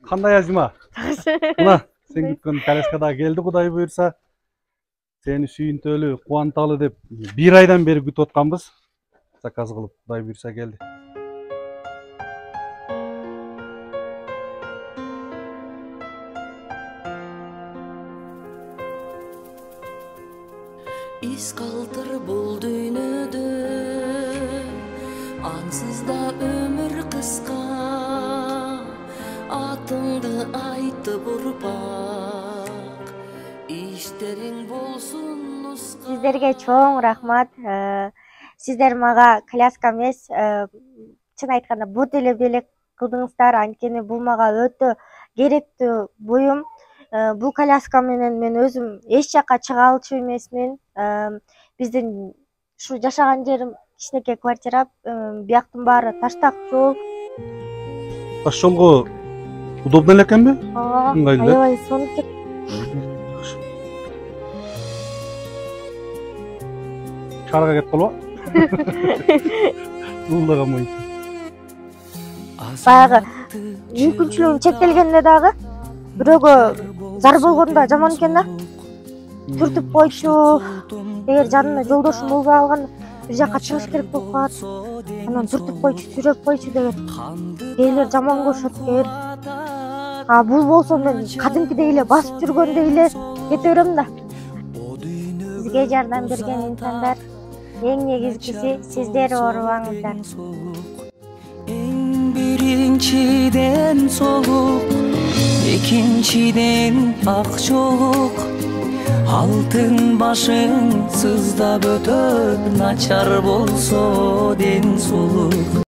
Кандай Азима? Мына сен күткөн коляскада келди, Кудай буйрса. Сени сүйүнтөлү, кубанталы деп 1 айдан бери күтүп атканбыз. Заказ кылып, Кудай буйрса келди. Из калтыр бул дүйнөдө, ансыз да өмүр кыска. Атыңды айтып урпак, иштериң болсун уска. Сиздерге чоң рахмат. Сиздер мага коляска эмес, чын айтканда бут эле белек кылдыңыздар. Анткени бул мага өтө керектүү буюм. Бул коляска менен мен өзүм эч жакка чыга алчу эмесмин. Биздин ушу жашаган жерим кичинекей квартира, бияктын баары таштак жол. Таш жолго удобно эле экенби? Ыңгайлуу. Аябай сонуп кетти. Шаарга кетип калба. Уулдаган боюнча. Баягы мүмкүнчүлүгүм чектелгенде дагы бирөөгө зар болгондо жаман экен да. Түртүп койчу, эгер жанымда жолдошум болбой калганда бир жакка чыгыш керек болуп калат. Анан түртүп койчу, сүйрөп койчу деген кээделер жаман көрүшөт экен. Бул болсо мен кадимкидей эле басып жүргөндөй эле кете берем да. Бизге жардам берген инсандар, эң негизгиси сиздер оорубаңыздар. Эң биринчиден соолук, экинчиден акчолук. Алтын башың сыздап өтөп, начар болсо ден соолук.